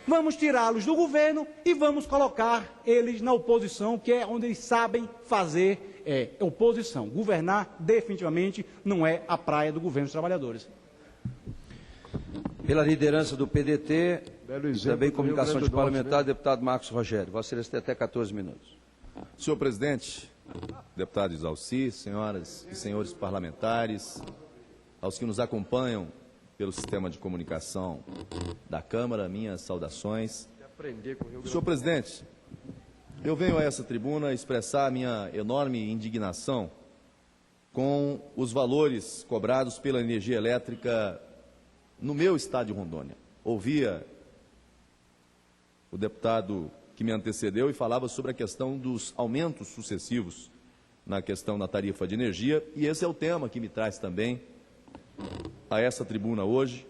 vamos tirá-los do governo e vamos colocar eles na oposição, que é onde eles sabem fazer oposição. Governar definitivamente não é a praia do governo dos trabalhadores. Pela liderança do PDT, também comunicação de parlamentar, deputado Marcos Rogério. Vossa Excelência tem até 14 minutos. Senhor presidente, deputado Isalci, senhoras e senhores parlamentares, aos que nos acompanham pelo sistema de comunicação da Câmara, minhas saudações. Senhor presidente, eu venho a essa tribuna expressar a minha enorme indignação com os valores cobrados pela energia elétrica no meu estado de Rondônia. Ouvia o deputado que me antecedeu e falava sobre a questão dos aumentos sucessivos na questão da tarifa de energia, e esse é o tema que me traz também a essa tribuna hoje,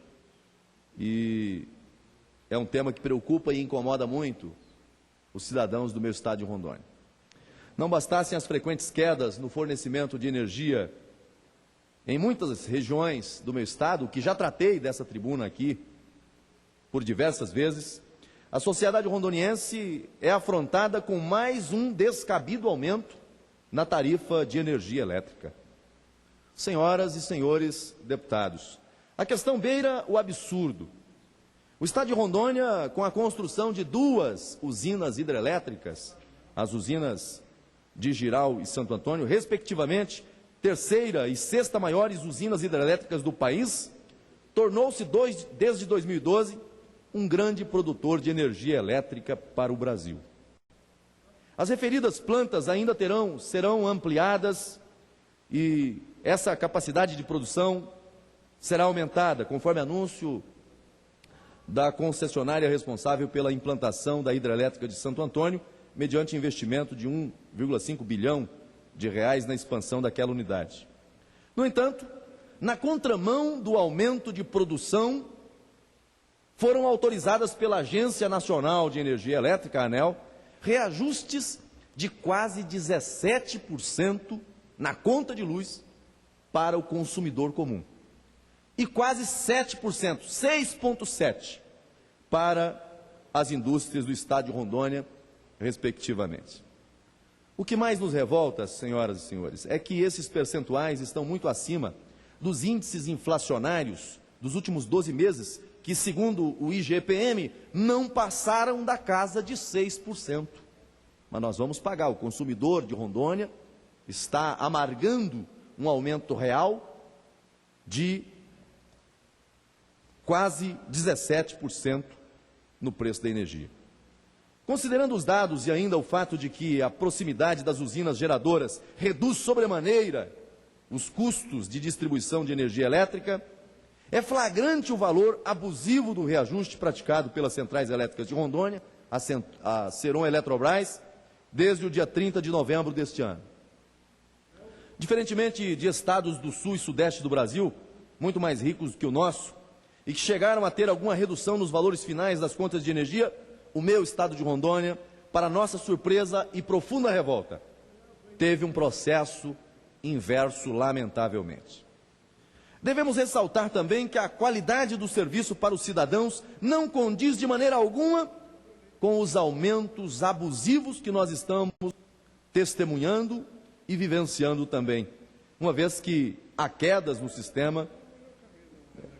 e é um tema que preocupa e incomoda muito os cidadãos do meu estado de Rondônia. Não bastassem as frequentes quedas no fornecimento de energia em muitas regiões do meu estado, que já tratei dessa tribuna aqui por diversas vezes, a sociedade rondoniense é afrontada com mais um descabido aumento na tarifa de energia elétrica. Senhoras e senhores deputados, a questão beira o absurdo. O estado de Rondônia, com a construção de 2 usinas hidrelétricas, as usinas de Jirau e Santo Antônio, respectivamente, 3ª e 6ª maiores usinas hidrelétricas do país, tornou-se, desde 2012, um grande produtor de energia elétrica para o Brasil. As referidas plantas ainda serão ampliadas e essa capacidade de produção será aumentada, conforme anúncio da concessionária responsável pela implantação da hidrelétrica de Santo Antônio, mediante investimento de 1,5 bilhão de reais na expansão daquela unidade. No entanto, na contramão do aumento de produção, foram autorizadas pela Agência Nacional de Energia Elétrica, a ANEEL, reajustes de quase 17% na conta de luz para o consumidor comum e quase 7%, 6,7% para as indústrias do estado de Rondônia, respectivamente. O que mais nos revolta, senhoras e senhores, é que esses percentuais estão muito acima dos índices inflacionários dos últimos 12 meses, que, segundo o IGPM, não passaram da casa de 6%. Mas nós vamos pagar. O consumidor de Rondônia está amargando um aumento real de quase 17% no preço da energia. Considerando os dados e ainda o fato de que a proximidade das usinas geradoras reduz sobremaneira os custos de distribuição de energia elétrica, é flagrante o valor abusivo do reajuste praticado pelas centrais elétricas de Rondônia, a Ceron Eletrobras, desde o dia 30 de novembro deste ano. Diferentemente de estados do sul e sudeste do Brasil, muito mais ricos que o nosso, e que chegaram a ter alguma redução nos valores finais das contas de energia, o meu estado de Rondônia, para nossa surpresa e profunda revolta, teve um processo inverso, lamentavelmente. Devemos ressaltar também que a qualidade do serviço para os cidadãos não condiz de maneira alguma com os aumentos abusivos que nós estamos testemunhando e vivenciando também, uma vez que há quedas no sistema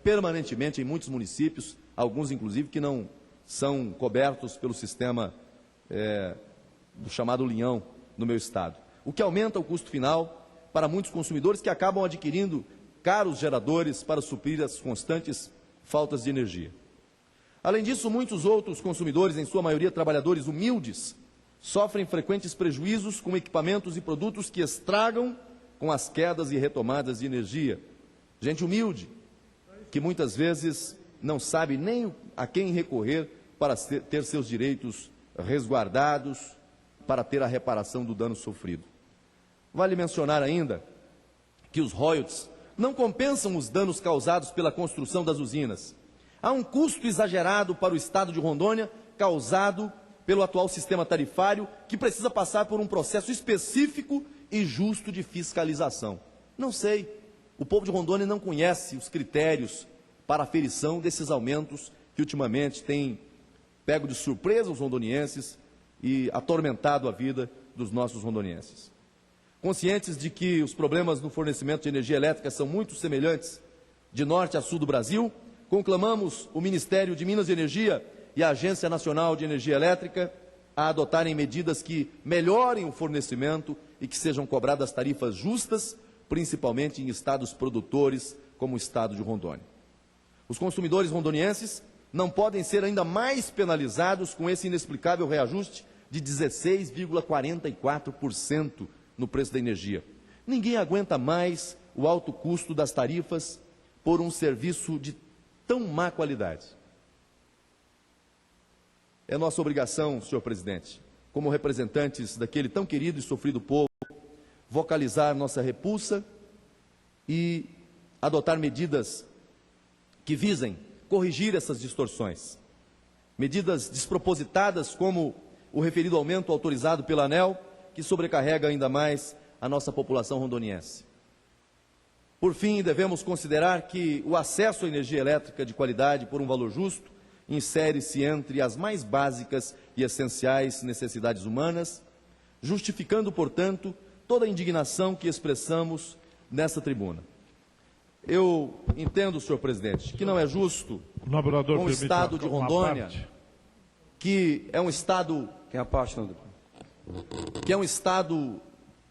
permanentemente em muitos municípios, alguns inclusive que não são cobertos pelo sistema do chamado Linhão no meu estado, o que aumenta o custo final para muitos consumidores que acabam adquirindo caros geradores para suprir as constantes faltas de energia. Além disso, muitos outros consumidores, em sua maioria trabalhadores humildes, sofrem frequentes prejuízos com equipamentos e produtos que estragam com as quedas e retomadas de energia. Gente humilde, que muitas vezes não sabe nem a quem recorrer para ter seus direitos resguardados, para ter a reparação do dano sofrido. Vale mencionar ainda que os royalties não compensam os danos causados pela construção das usinas. Há um custo exagerado para o estado de Rondônia, causado pelo atual sistema tarifário, que precisa passar por um processo específico e justo de fiscalização. Não sei, o povo de Rondônia não conhece os critérios para a aferição desses aumentos que ultimamente têm pego de surpresa os rondonienses e atormentado a vida dos nossos rondonienses. Conscientes de que os problemas no fornecimento de energia elétrica são muito semelhantes de norte a sul do Brasil, conclamamos o Ministério de Minas e Energia e a Agência Nacional de Energia Elétrica a adotarem medidas que melhorem o fornecimento e que sejam cobradas tarifas justas, principalmente em estados produtores, como o estado de Rondônia. Os consumidores rondonienses não podem ser ainda mais penalizados com esse inexplicável reajuste de 16,44% no preço da energia. Ninguém aguenta mais o alto custo das tarifas por um serviço de tão má qualidade. É nossa obrigação, senhor presidente, como representantes daquele tão querido e sofrido povo, vocalizar nossa repulsa e adotar medidas que visem corrigir essas distorções. Medidas despropositadas como o referido aumento autorizado pela ANEEL, que sobrecarrega ainda mais a nossa população rondoniense. Por fim, devemos considerar que o acesso à energia elétrica de qualidade por um valor justo insere-se entre as mais básicas e essenciais necessidades humanas, justificando, portanto, toda a indignação que expressamos nessa tribuna. Eu entendo, senhor presidente, que não é justo com o estado de Rondônia, que é um estado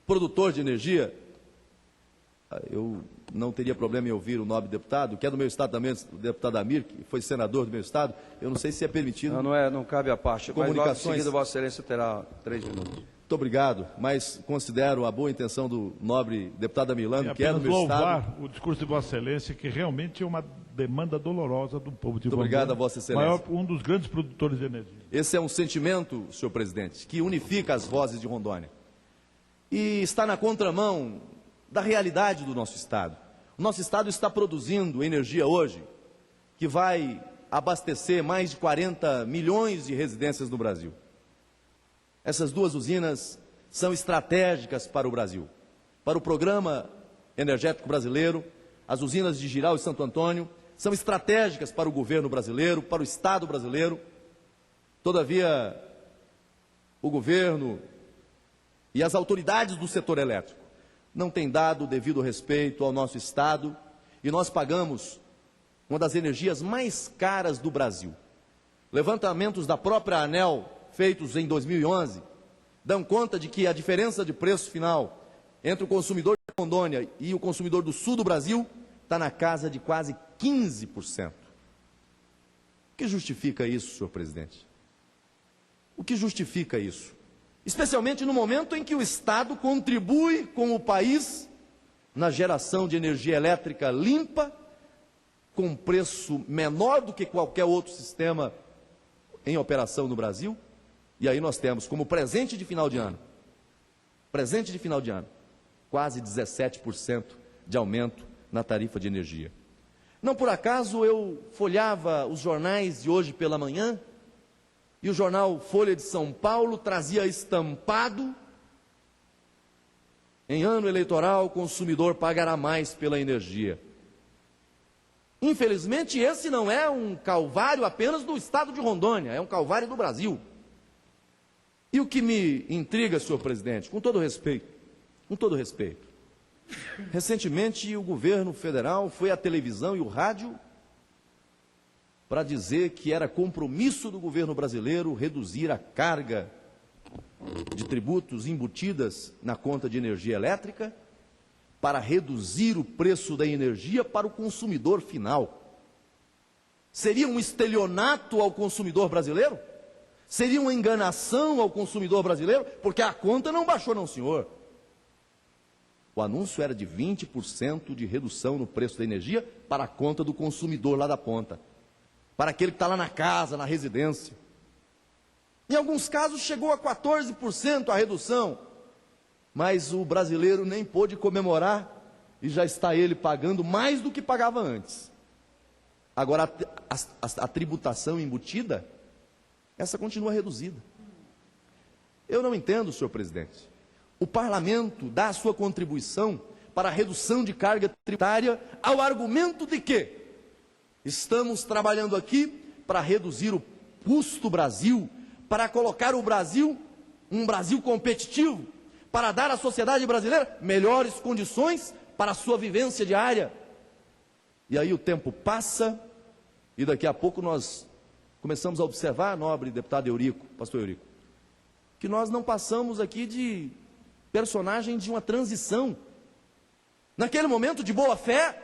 produtor de energia. Eu não teria problema em ouvir o nobre deputado, que é do meu estado também, o deputado Amir, que foi senador do meu estado. Eu não sei se é permitido. Não cabe a parte. Comunicações. Mas logo em seguida, Vossa Excelência terá 3 minutos. Muito obrigado, mas considero a boa intenção do nobre deputado Amilano, que é do meu estado. Louvar o discurso de Vossa Excelência, que realmente é uma demanda dolorosa do povo de Rondônia. Muito obrigado a Vossa Excelência. Um dos grandes produtores de energia. Esse é um sentimento, senhor presidente, que unifica as vozes de Rondônia. E está na contramão da realidade do nosso estado. O nosso estado está produzindo energia hoje que vai abastecer mais de 40 milhões de residências no Brasil. Essas duas usinas são estratégicas para o Brasil, para o Programa Energético Brasileiro. As usinas de Jirau e Santo Antônio são estratégicas para o governo brasileiro, para o Estado brasileiro. Todavia, o governo e as autoridades do setor elétrico não têm dado o devido respeito ao nosso Estado e nós pagamos uma das energias mais caras do Brasil. Levantamentos da própria ANEEL, feitos em 2011, dão conta de que a diferença de preço final entre o consumidor de Rondônia e o consumidor do sul do Brasil está na casa de quase 15%. O que justifica isso, senhor presidente? O que justifica isso? Especialmente no momento em que o Estado contribui com o país na geração de energia elétrica limpa, com preço menor do que qualquer outro sistema em operação no Brasil. E aí nós temos como presente de final de ano, quase 17% de aumento na tarifa de energia. Não por acaso eu folhava os jornais de hoje pela manhã, e o jornal Folha de São Paulo trazia estampado: em ano eleitoral, o consumidor pagará mais pela energia. Infelizmente, esse não é um calvário apenas do estado de Rondônia, é um calvário do Brasil. E o que me intriga, senhor presidente, com todo respeito, recentemente o governo federal foi à televisão e o rádio para dizer que era compromisso do governo brasileiro reduzir a carga de tributos embutidas na conta de energia elétrica para reduzir o preço da energia para o consumidor final. Seria um estelionato ao consumidor brasileiro? Seria uma enganação ao consumidor brasileiro? Porque a conta não baixou, não, senhor. O anúncio era de 20% de redução no preço da energia para a conta do consumidor lá da ponta, para aquele que está lá na casa, na residência. Em alguns casos chegou a 14% a redução, mas o brasileiro nem pôde comemorar e já está ele pagando mais do que pagava antes. Agora, a tributação embutida, essa continua reduzida. Eu não entendo, senhor presidente. O parlamento dá a sua contribuição para a redução de carga tributária ao argumento de que estamos trabalhando aqui para reduzir o Custo Brasil, para colocar o Brasil, um Brasil competitivo, para dar à sociedade brasileira melhores condições para a sua vivência diária. E aí o tempo passa e daqui a pouco nós começamos a observar, nobre deputado Eurico, pastor Eurico, que nós não passamos aqui de personagem de uma transição. Naquele momento de boa fé,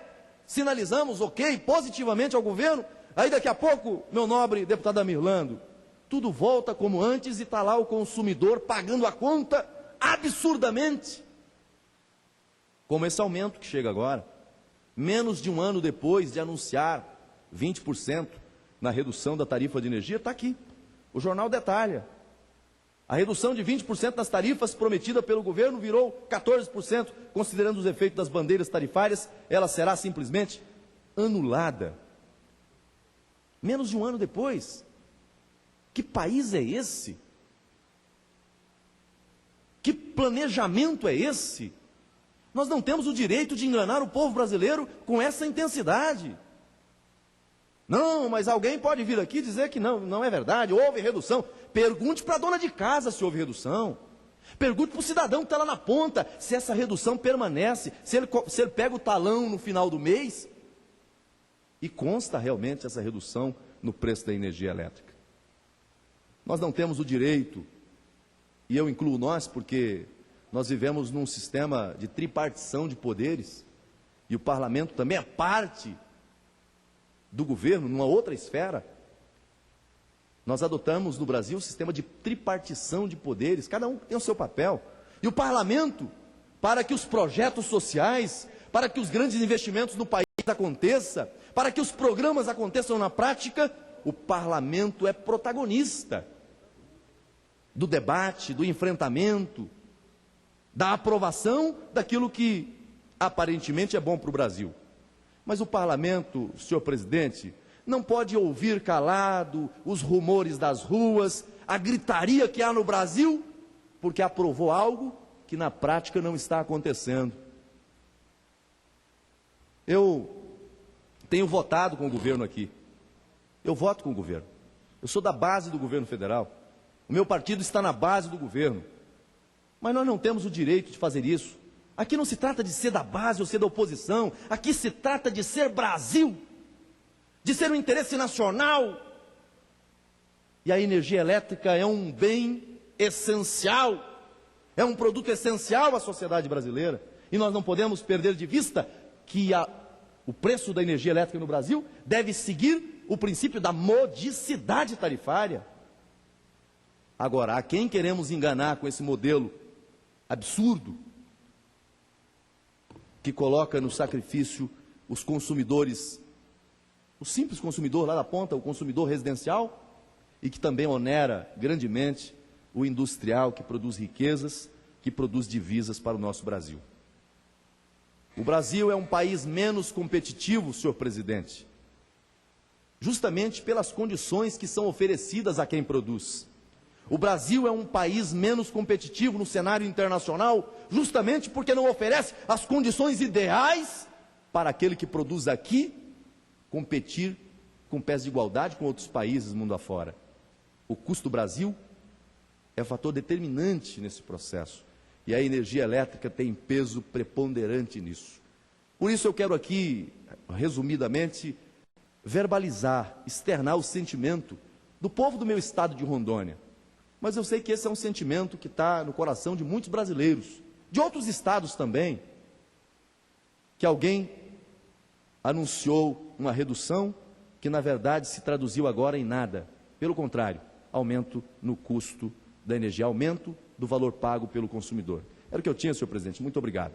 sinalizamos ok, positivamente ao governo, aí daqui a pouco, meu nobre deputado Amirlando, tudo volta como antes e está lá o consumidor pagando a conta absurdamente. Como esse aumento que chega agora, menos de um ano depois de anunciar 20% na redução da tarifa de energia, está aqui, o jornal detalha. A redução de 20% das tarifas prometida pelo governo virou 14%, considerando os efeitos das bandeiras tarifárias, ela será simplesmente anulada. Menos de um ano depois. Que país é esse? Que planejamento é esse? Nós não temos o direito de enganar o povo brasileiro com essa intensidade. Não, mas alguém pode vir aqui dizer que não é verdade, houve redução. Pergunte para a dona de casa se houve redução. Pergunte para o cidadão que está lá na ponta se essa redução permanece, se ele pega o talão no final do mês e consta realmente essa redução no preço da energia elétrica. Nós não temos o direito, e eu incluo nós porque nós vivemos num sistema de tripartição de poderes e o parlamento também é parte do governo, numa outra esfera. Nós adotamos no Brasil o sistema de tripartição de poderes, cada um tem o seu papel. E o parlamento, para que os projetos sociais, para que os grandes investimentos no país aconteçam, para que os programas aconteçam na prática, o parlamento é protagonista do debate, do enfrentamento, da aprovação daquilo que aparentemente é bom para o Brasil. Mas o parlamento, senhor presidente, não pode ouvir calado os rumores das ruas, a gritaria que há no Brasil, porque aprovou algo que na prática não está acontecendo. Eu tenho votado com o governo aqui. Eu voto com o governo. Eu sou da base do governo federal. O meu partido está na base do governo. Mas nós não temos o direito de fazer isso. Aqui não se trata de ser da base ou ser da oposição. Aqui se trata de ser Brasil, de ser um interesse nacional. E a energia elétrica é um bem essencial, é um produto essencial à sociedade brasileira. E nós não podemos perder de vista que o preço da energia elétrica no Brasil deve seguir o princípio da modicidade tarifária. Agora, a quem queremos enganar com esse modelo absurdo, que coloca no sacrifício os consumidores, o simples consumidor lá da ponta, o consumidor residencial, e que também onera grandemente o industrial que produz riquezas, que produz divisas para o nosso Brasil. O Brasil é um país menos competitivo, senhor presidente, justamente pelas condições que são oferecidas a quem produz. O Brasil é um país menos competitivo no cenário internacional, justamente porque não oferece as condições ideais para aquele que produz aqui competir com pés de igualdade com outros países mundo afora. O custo do Brasil é um fator determinante nesse processo e a energia elétrica tem peso preponderante nisso. Por isso eu quero aqui, resumidamente, verbalizar, externar o sentimento do povo do meu estado de Rondônia. Mas eu sei que esse é um sentimento que está no coração de muitos brasileiros, de outros estados também, que alguém anunciou uma redução que na verdade se traduziu agora em nada. Pelo contrário, aumento no custo da energia, aumento do valor pago pelo consumidor. Era o que eu tinha, senhor presidente. Muito obrigado.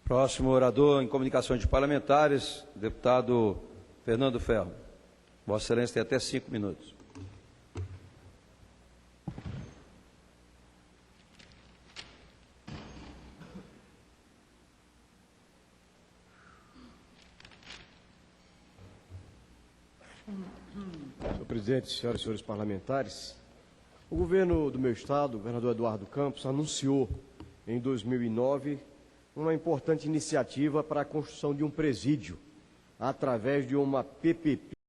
Próximo orador em comunicações de parlamentares, deputado Fernando Ferro. Vossa Excelência tem até 5 minutos. Senhor presidente, senhoras e senhores parlamentares, o governo do meu estado, o governador Eduardo Campos, anunciou em 2009 uma importante iniciativa para a construção de um presídio através de uma PPP